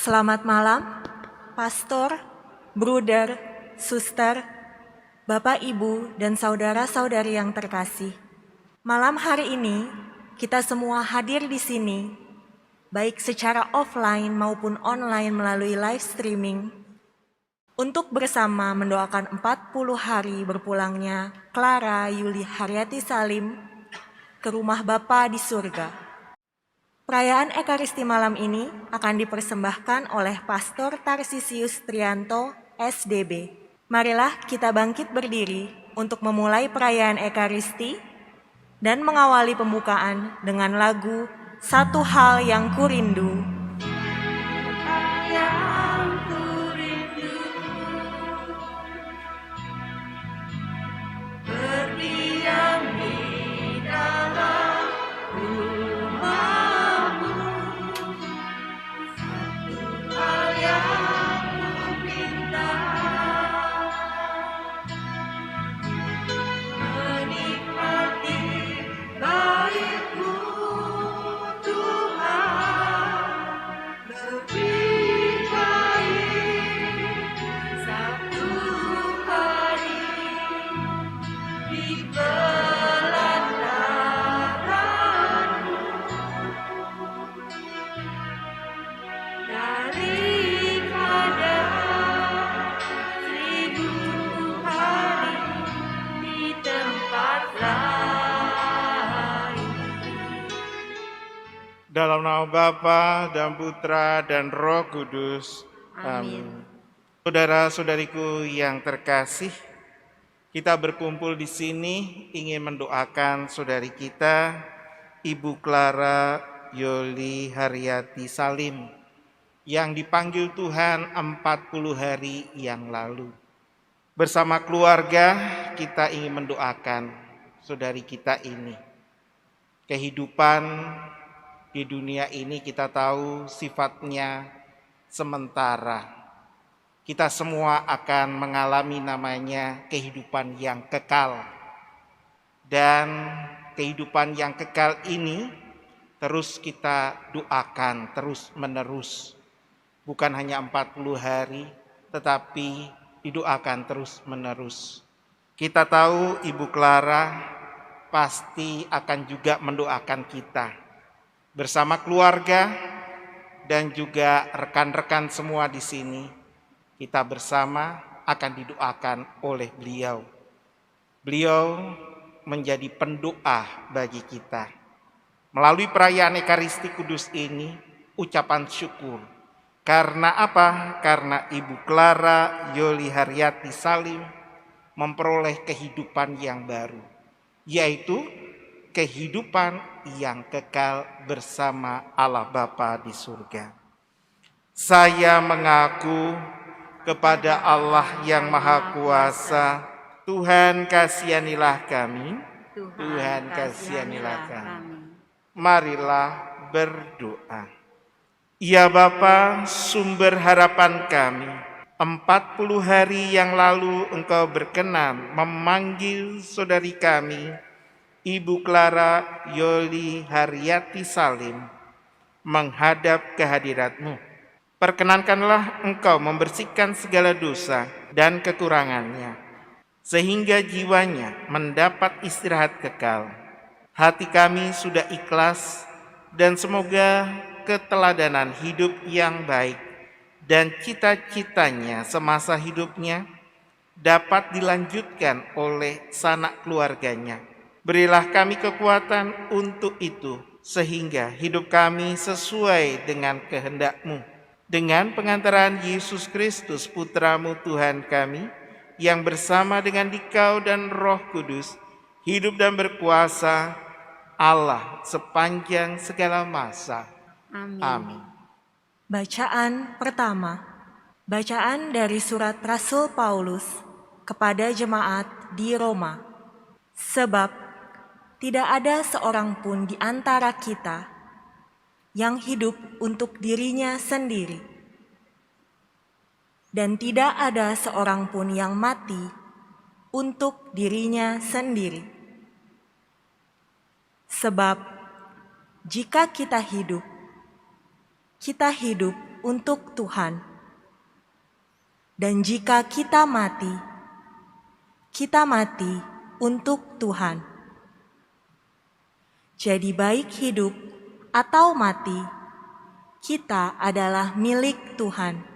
Selamat malam, pastor, bruder, suster, Bapak, Ibu, dan saudara-saudari yang terkasih. Malam hari ini, kita semua hadir di sini, baik secara offline maupun online melalui live streaming, untuk bersama mendoakan 40 hari berpulangnya Clara Yuli Haryati Salim ke rumah Bapa di surga. Perayaan Ekaristi malam ini akan dipersembahkan oleh Pastor Tarsisius Trianto, SDB. Marilah kita bangkit berdiri untuk memulai perayaan Ekaristi dan mengawali pembukaan dengan lagu Satu Hal Yang Kurindu. Dalam nama Bapa dan Putra dan Roh Kudus. Amin. Saudara-saudariku yang terkasih, kita berkumpul di sini ingin mendoakan saudari kita, Ibu Clara Yuli Haryati Salim, yang dipanggil Tuhan 40 hari yang lalu. Bersama keluarga kita ingin mendoakan saudari kita ini. Kehidupan di dunia ini kita tahu sifatnya sementara. Kita semua akan mengalami namanya kehidupan yang kekal. Dan kehidupan yang kekal ini terus kita doakan terus menerus. Bukan hanya 40 hari, tetapi didoakan terus menerus. Kita tahu Ibu Clara pasti akan juga mendoakan kita. Bersama keluarga dan juga rekan-rekan semua di sini, kita bersama akan didoakan oleh beliau. Beliau menjadi pendoa bagi kita. Melalui perayaan Ekaristi Kudus ini, ucapan syukur. Karena apa? Karena Ibu Clara Yuli Haryati Salim memperoleh kehidupan yang baru, yaitu kehidupan yang kekal bersama Allah Bapa di surga. Saya mengaku kepada Allah yang Maha Kuasa, Tuhan kasihanilah kami, Tuhan kasihanilah kami. Marilah berdoa. Ya Bapa, sumber harapan kami, 40 hari yang lalu Engkau berkenan memanggil saudari kami, Ibu Clara Yuli Haryati Salim, menghadap kehadirat-Mu. Perkenankanlah Engkau membersihkan segala dosa dan kekurangannya, sehingga jiwanya mendapat istirahat kekal. Hati kami sudah ikhlas, dan semoga keteladanan hidup yang baik dan cita-citanya semasa hidupnya dapat dilanjutkan oleh sanak keluarganya. Berilah kami kekuatan untuk itu, sehingga hidup kami sesuai dengan kehendak-Mu. Dengan pengantaran Yesus Kristus, Putra-Mu Tuhan kami, yang bersama dengan Dikau dan Roh Kudus, hidup dan berkuasa Allah sepanjang segala masa. Amin. Bacaan pertama. Bacaan dari surat Rasul Paulus kepada jemaat di Roma. Sebab tidak ada seorang pun di antara kita yang hidup untuk dirinya sendiri, dan tidak ada seorang pun yang mati untuk dirinya sendiri. Sebab jika kita hidup untuk Tuhan. Dan jika kita mati untuk Tuhan. Jadi baik hidup atau mati, kita adalah milik Tuhan.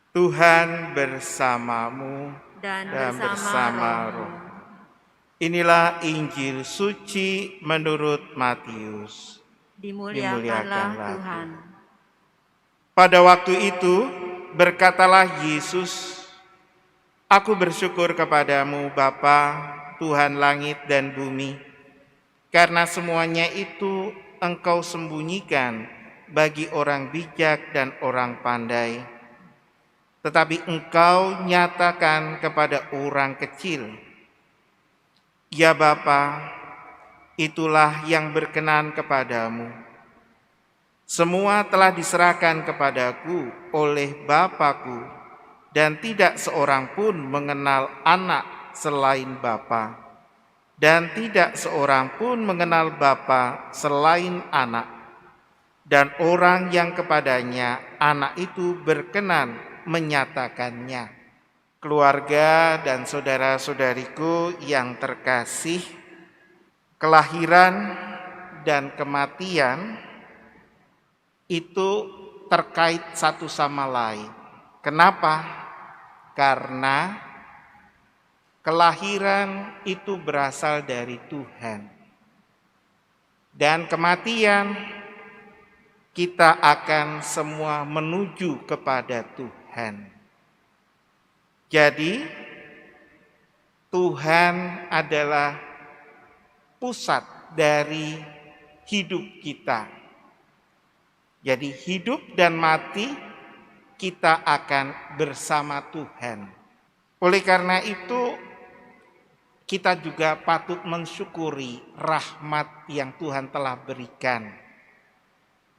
Tuhan bersamamu dan bersama roh. Inilah Injil suci menurut Matius. Dimuliakanlah Tuhan. Pada waktu itu berkatalah Yesus, "Aku bersyukur kepadamu Bapa, Tuhan langit dan bumi, karena semuanya itu Engkau sembunyikan bagi orang bijak dan orang pandai, tetapi Engkau nyatakan kepada orang kecil. Ya Bapa, itulah yang berkenan kepadamu. Semua telah diserahkan kepadaku oleh Bapa-Ku, dan tidak seorang pun mengenal anak selain Bapa, dan tidak seorang pun mengenal Bapa selain anak, dan orang yang kepadanya anak itu berkenan menyatakannya." Keluarga dan saudara-saudariku yang terkasih, kelahiran dan kematian itu terkait satu sama lain. Kenapa? Karena kelahiran itu berasal dari Tuhan. Dan kematian kita akan semua menuju kepada Tuhan. Jadi Tuhan adalah pusat dari hidup kita. Jadi hidup dan mati kita akan bersama Tuhan. Oleh karena itu kita juga patut mensyukuri rahmat yang Tuhan telah berikan.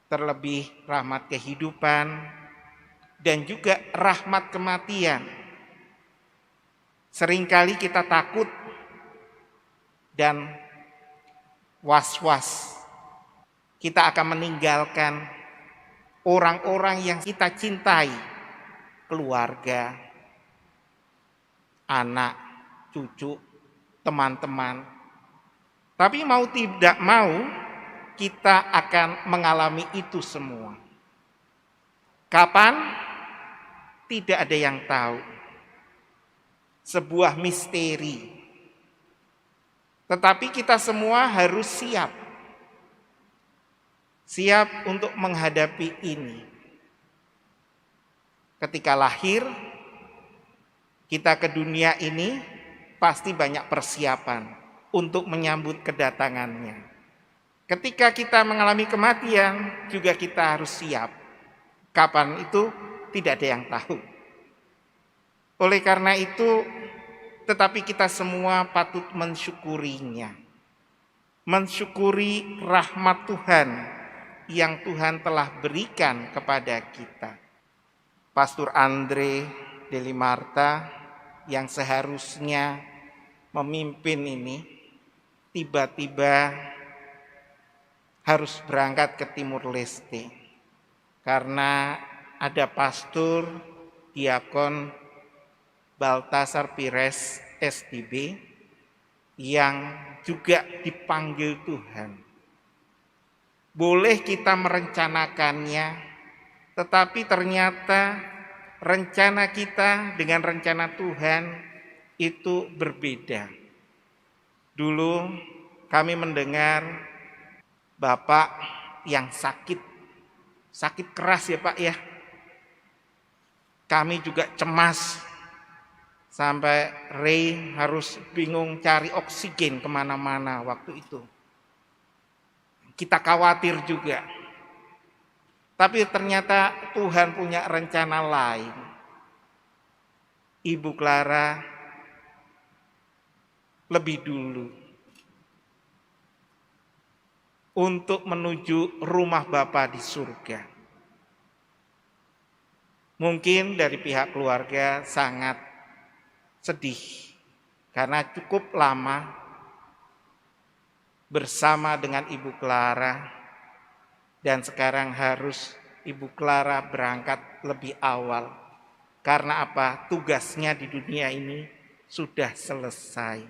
Terlebih rahmat kehidupan dan juga rahmat kematian. Seringkali kita takut dan was-was. Kita akan meninggalkan orang-orang yang kita cintai, keluarga, anak, cucu, teman-teman. Tapi mau tidak mau, kita akan mengalami itu semua. Kapan? Tidak ada yang tahu. Sebuah misteri. Tetapi kita semua harus siap. Siap untuk menghadapi ini. Ketika lahir, kita ke dunia ini pasti banyak persiapan untuk menyambut kedatangannya. Ketika kita mengalami kematian, juga kita harus siap. Kapan itu tidak ada yang tahu. Oleh karena itu, tetapi kita semua patut mensyukurinya. Mensyukuri rahmat Tuhan yang Tuhan telah berikan kepada kita. Pastor Andre Deli Marta yang seharusnya memimpin ini, tiba-tiba harus berangkat ke Timur Leste. Karena ada pastor, diakon Baltasar Pires SDB yang juga dipanggil Tuhan. Boleh kita merencanakannya, tetapi ternyata rencana kita dengan rencana Tuhan itu berbeda. Dulu kami mendengar Bapak yang sakit keras ya Pak ya. Kami juga cemas, sampai Ray harus bingung cari oksigen kemana-mana waktu itu. Kita khawatir juga. Tapi ternyata Tuhan punya rencana lain. Ibu Clara lebih dulu untuk menuju rumah Bapa di surga. Mungkin dari pihak keluarga sangat sedih karena cukup lama bersama dengan Ibu Clara dan sekarang harus Ibu Clara berangkat lebih awal. Karena apa? Tugasnya di dunia ini sudah selesai.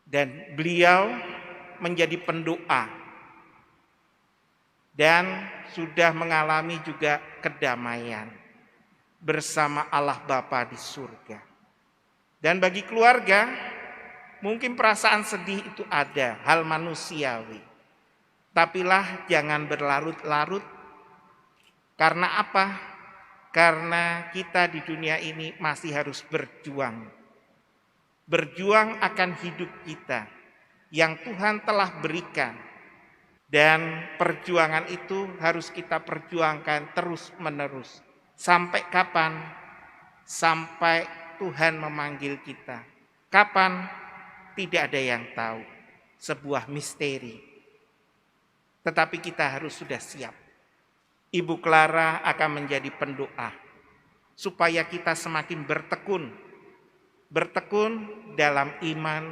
Dan beliau menjadi pendoa dan sudah mengalami juga kedamaian bersama Allah Bapa di surga. Dan bagi keluarga, mungkin perasaan sedih itu ada, hal manusiawi. Tapilah jangan berlarut-larut. Karena apa? Karena kita di dunia ini masih harus berjuang. Berjuang akan hidup kita yang Tuhan telah berikan. Dan perjuangan itu harus kita perjuangkan terus-menerus. Sampai kapan? Sampai Tuhan memanggil kita. Kapan? Tidak ada yang tahu. Sebuah misteri. Tetapi kita harus sudah siap. Ibu Clara akan menjadi pendoa. Supaya kita semakin bertekun. Bertekun dalam iman.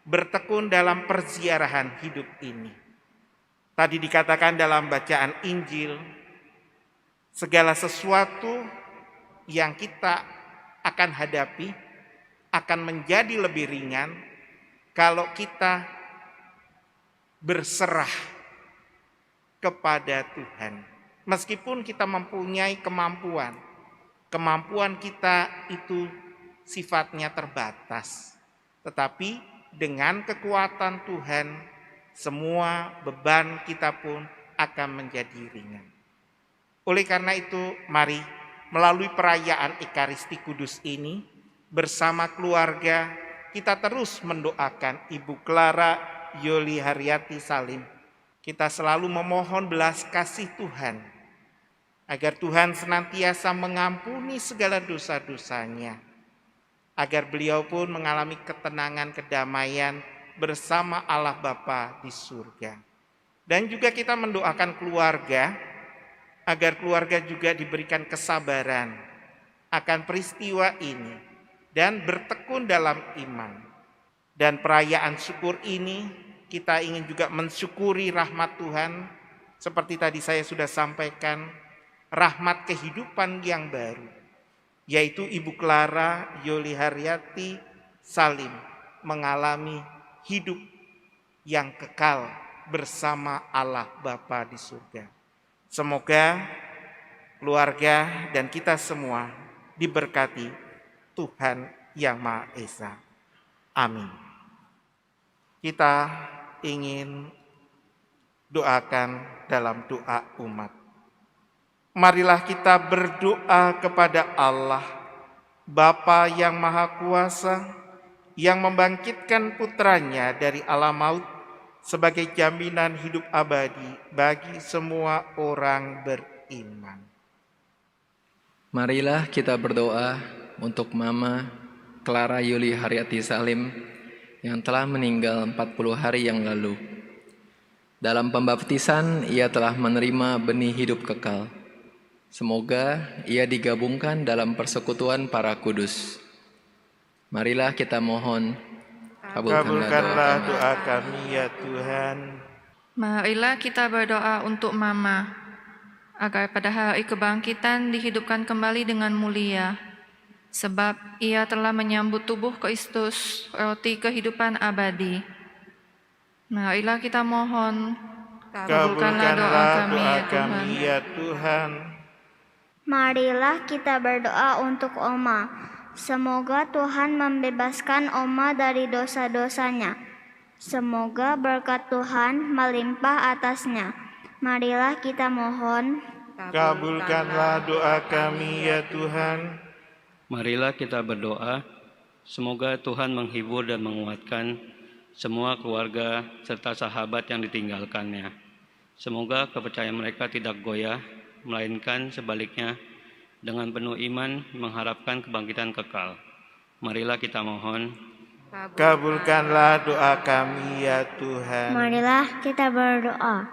Bertekun dalam perziarahan hidup ini. Tadi dikatakan dalam bacaan Injil, segala sesuatu yang kita akan hadapi akan menjadi lebih ringan kalau kita berserah kepada Tuhan. Meskipun kita mempunyai kemampuan kita itu sifatnya terbatas. Tetapi dengan kekuatan Tuhan, semua beban kita pun akan menjadi ringan. Oleh karena itu, mari melalui perayaan Ekaristi Kudus ini, bersama keluarga, kita terus mendoakan Ibu Clara Yoli Haryati Salim. Kita selalu memohon belas kasih Tuhan, agar Tuhan senantiasa mengampuni segala dosa-dosanya, agar beliau pun mengalami ketenangan, kedamaian, bersama Allah Bapa di surga. Dan juga kita mendoakan keluarga, agar keluarga juga diberikan kesabaran akan peristiwa ini, dan bertekun dalam iman. Dan perayaan syukur ini, kita ingin juga mensyukuri rahmat Tuhan, seperti tadi saya sudah sampaikan, rahmat kehidupan yang baru, yaitu Ibu Clara Yoli Haryati Salim mengalami hidup yang kekal bersama Allah Bapa di surga. Semoga keluarga dan kita semua diberkati Tuhan Yang Maha Esa. Amin. Kita ingin doakan dalam doa umat. Marilah kita berdoa kepada Allah, Bapa yang Maha Kuasa, yang membangkitkan putranya dari alam maut sebagai jaminan hidup abadi bagi semua orang beriman. Marilah kita berdoa untuk Mama Clara Yuli Haryati Salim yang telah meninggal 40 hari yang lalu. Dalam pembaptisan ia telah menerima benih hidup kekal. Semoga ia digabungkan dalam persekutuan para kudus. Marilah kita mohon, kabulkanlah doa kami ya Tuhan. Marilah kita berdoa untuk Mama, agar pada hari kebangkitan dihidupkan kembali dengan mulia. sebab ia telah menyambut tubuh Kristus, roti kehidupan abadi. Marilah kita mohon, kabulkanlah doa kami ya Tuhan. ya Tuhan. Marilah kita berdoa untuk Oma. Semoga Tuhan membebaskan Oma dari dosa-dosanya. Semoga berkat Tuhan melimpah atasnya. Marilah kita mohon. Kabulkanlah doa kami ya Tuhan. Marilah kita berdoa, semoga Tuhan menghibur dan menguatkan semua keluarga serta sahabat yang ditinggalkannya. Semoga kepercayaan mereka tidak goyah, melainkan sebaliknya dengan penuh iman mengharapkan kebangkitan kekal. Marilah kita mohon. Kabulkanlah doa kami ya Tuhan. Marilah kita berdoa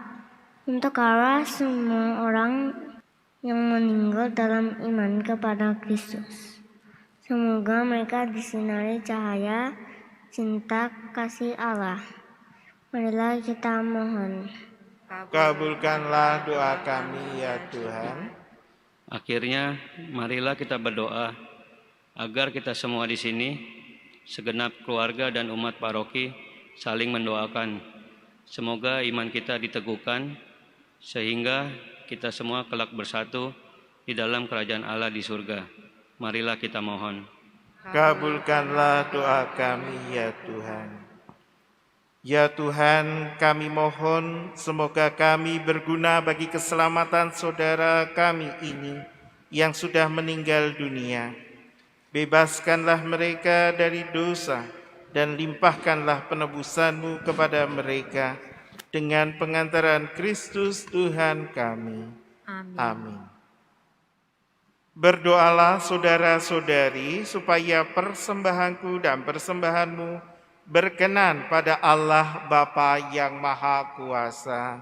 untuk arwah semua orang yang meninggal dalam iman kepada Kristus. Semoga mereka disinari cahaya cinta kasih Allah. Marilah kita mohon. Kabulkanlah doa kami ya Tuhan. Akhirnya, marilah kita berdoa agar kita semua di sini, segenap keluarga dan umat paroki, saling mendoakan. Semoga iman kita diteguhkan, sehingga kita semua kelak bersatu di dalam kerajaan Allah di surga. Marilah kita mohon. Kabulkanlah doa kami ya Tuhan. Ya Tuhan, kami mohon semoga kami berguna bagi keselamatan saudara kami ini yang sudah meninggal dunia. Bebaskanlah mereka dari dosa dan limpahkanlah penebusan-Mu kepada mereka dengan pengantaran Kristus Tuhan kami. Amin. Berdoalah saudara-saudari supaya persembahanku dan persembahanmu berkenan pada Allah Bapa yang Maha Kuasa.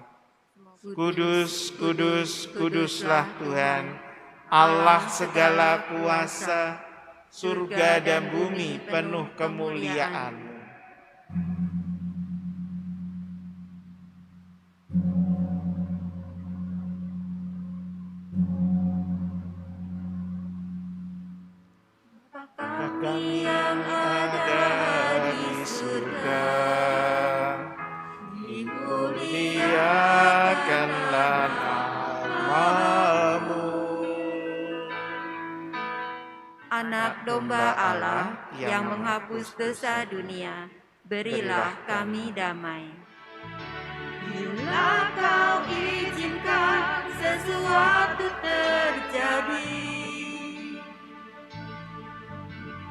Kudus, kudus, kuduslah Tuhan, Allah segala kuasa, surga dan bumi penuh kemuliaan-Mu. Kami yang ada di surga, dimuliakanlah nama-Mu. Anak domba Allah yang menghapus dosa dunia, berilah kami damai. Bila Kau izinkan sesuatu terjadi,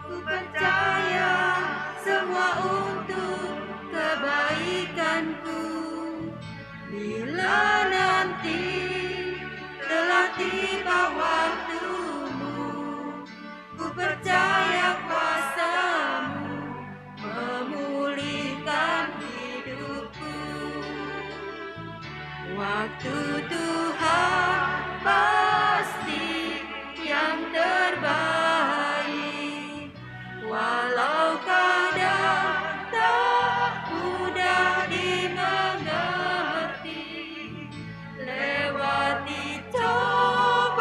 ku percaya semua untuk kebaikanku. Bila nanti telah tiba waktumu, ku percaya kuasa-Mu memulihkan hidupku. Waktu Tuhan pasti yang terbaik, walau kadang tak mudah dimengerti. Lewati cobaan,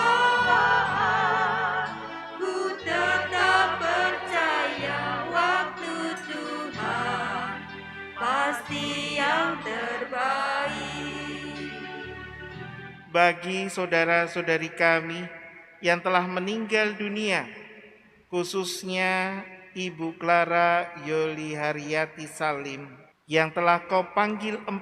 ku tetap percaya waktu Tuhan pasti yang terbaik. Bagi saudara-saudari kami yang telah meninggal dunia, khususnya Ibu Clara Yoli Haryati Salim yang telah Kau panggil 40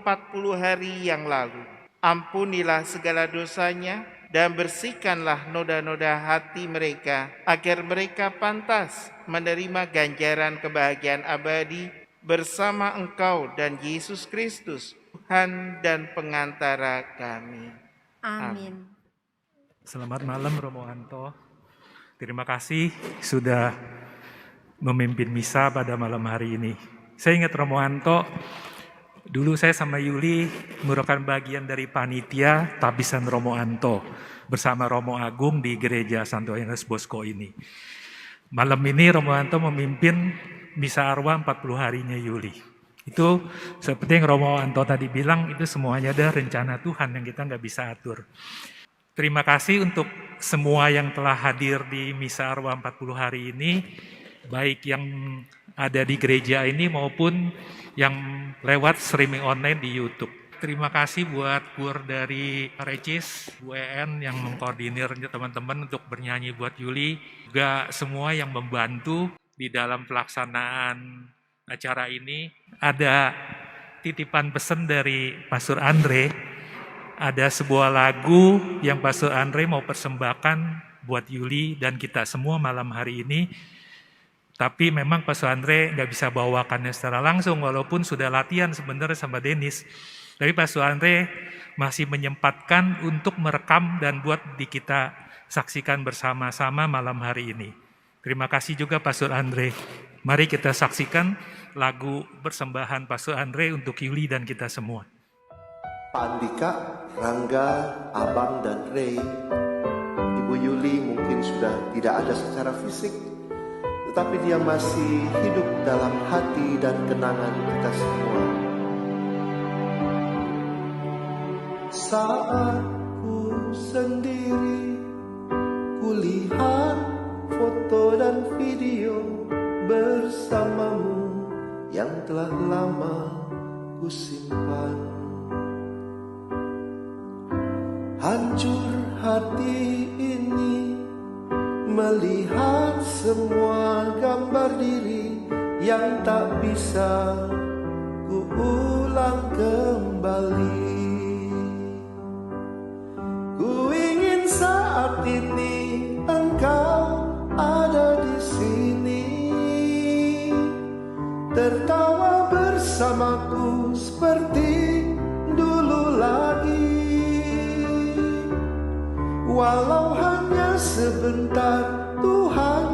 hari yang lalu. Ampunilah segala dosanya dan bersihkanlah noda-noda hati mereka agar mereka pantas menerima ganjaran kebahagiaan abadi bersama Engkau dan Yesus Kristus, Tuhan dan pengantara kami. Amin. Selamat malam Romo Anto. Terima kasih sudah memimpin misa pada malam hari ini. Saya ingat Romo Anto, dulu saya sama Yuli merupakan bagian dari panitia tabisan Romo Anto bersama Romo Agung di gereja Santo Yohanes Bosco ini. Malam ini Romo Anto memimpin misa arwah 40 harinya Yuli. Itu seperti yang Romo Anto tadi bilang, itu semuanya ada rencana Tuhan yang kita nggak bisa atur. Terima kasih untuk semua yang telah hadir di Misa Arwah 40 hari ini, baik yang ada di gereja ini maupun yang lewat streaming online di YouTube. Terima kasih buat kur dari Recis, Bu EN yang mengkoordinir teman-teman untuk bernyanyi buat Yuli, juga semua yang membantu di dalam pelaksanaan acara ini. Ada titipan pesan dari Pastor Andre. Ada sebuah lagu yang Pastor Andre mau persembahkan buat Yuli dan kita semua malam hari ini. Tapi memang Pastor Andre nggak bisa bawakannya secara langsung walaupun sudah latihan sebenarnya sama Dennis. Tapi Pastor Andre masih menyempatkan untuk merekam dan buat kita saksikan bersama-sama malam hari ini. Terima kasih juga Pastor Andre. Mari kita saksikan lagu persembahan Pastor Andre untuk Yuli dan kita semua. Pak Andika, Rangga, Abang, dan Ray, Ibu Yuli mungkin sudah tidak ada secara fisik, tetapi dia masih hidup dalam hati dan kenangan kita semua. Saat ku sendiri, kulihat foto dan video bersamamu yang telah lama ku simpan. Hancur hati ini melihat semua gambar diri yang tak bisa ku ulang kembali. Ku ingin saat ini engkau ada di sini, tertawa bersamaku seperti dulu lagi. Walau hanya sebentar, Tuhan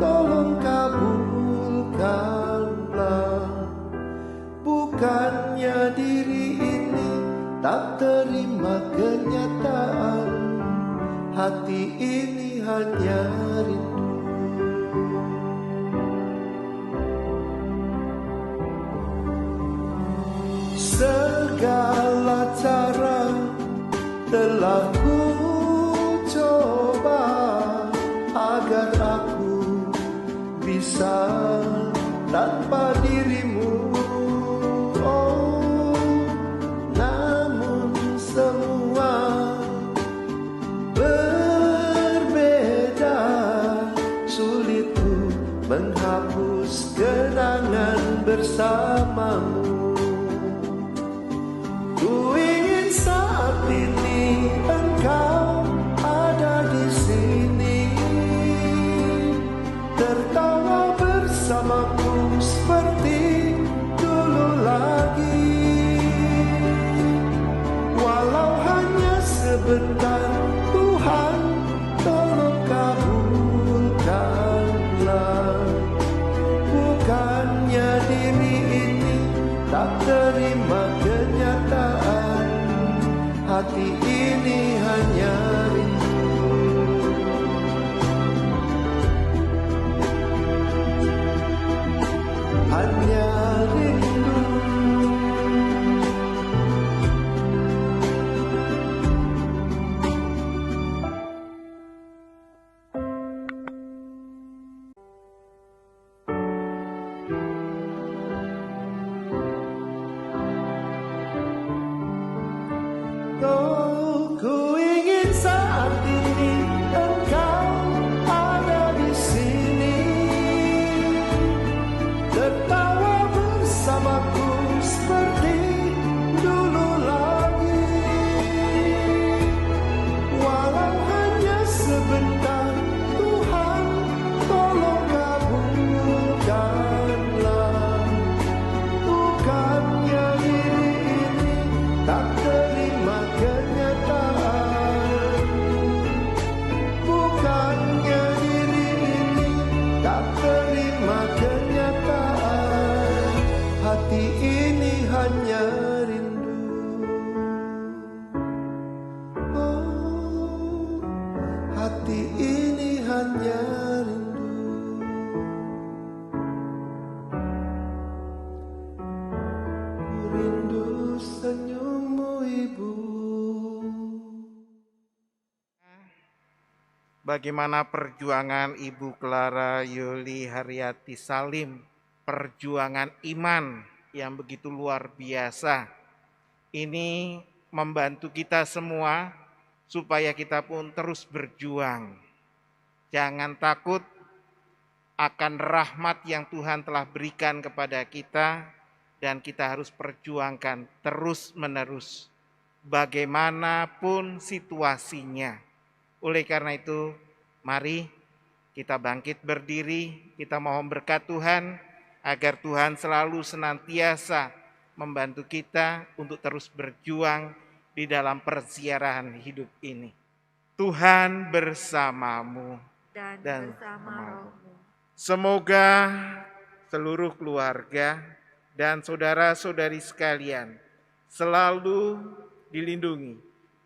tolong kabulkanlah. Bukannya diri ini tak terima kenyataan, hati ini hanya rindu. Segala cara telah ku coba agar aku bisa tanpa dirimu. Oh, namun semua berbeda, sulitku menghapus kenangan bersamamu. Ku ingin saat ini engkau ada di sini, tertawa bersamaku seperti dulu lagi. Walau hanya sebentar, Tuhan tolong kabulkanlah. Bukannya diri ini tak terima kenyataan, hati ini hanya rindu. Hanya rindu. Oh, ku ingin saat ini engkau ada di sini, tertawa bersamaku seperti dulu lagi. Walau hanya sebentar, Tuhan tolong kabulkanlah. Bukannya diri ini tak terima kenyataan, bukannya diri ini tak terima kenyataan, hati ini hanya rindu. Oh, hati ini hanya rindu. Rindu senyummu, Ibu. bagaimana perjuangan Ibu Clara Yuli Haryati Salim, perjuangan iman yang begitu luar biasa. Ini membantu kita semua supaya kita pun terus berjuang. Jangan takut akan rahmat yang Tuhan telah berikan kepada kita, dan kita harus perjuangkan terus-menerus bagaimanapun situasinya. Oleh karena itu, mari kita bangkit berdiri, kita mohon berkat Tuhan, agar Tuhan selalu senantiasa membantu kita untuk terus berjuang di dalam perziarahan hidup ini. Tuhan bersamamu dan bersama rohmu. semoga seluruh keluarga dan saudara-saudari sekalian selalu dilindungi,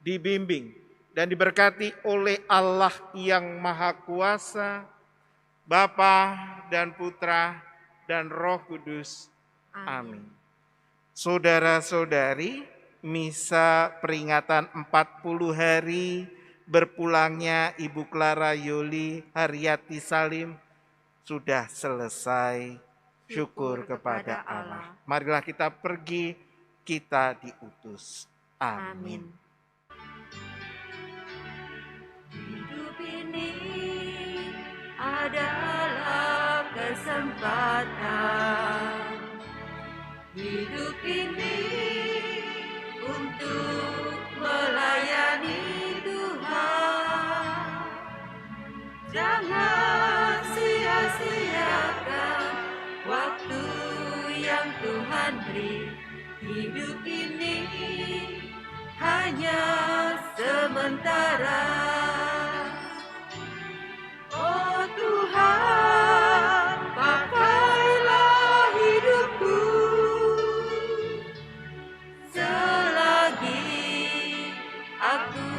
dibimbing, dan diberkati oleh Allah yang Maha Kuasa, Bapa dan Putra dan Roh Kudus. Amin. Saudara-saudari, misa peringatan 40 hari berpulangnya Ibu Clara Yuli Haryati Salim sudah selesai. Syukur kepada Allah. Marilah kita pergi, kita diutus. Amin. Hidup ini adalah kesempatan. Hidup ini untuk melayani Tuhan. Jangan sia-siakan waktu yang Tuhan beri. Hidup ini hanya sementara. Oh Tuhan, pakailah hidupku selagi aku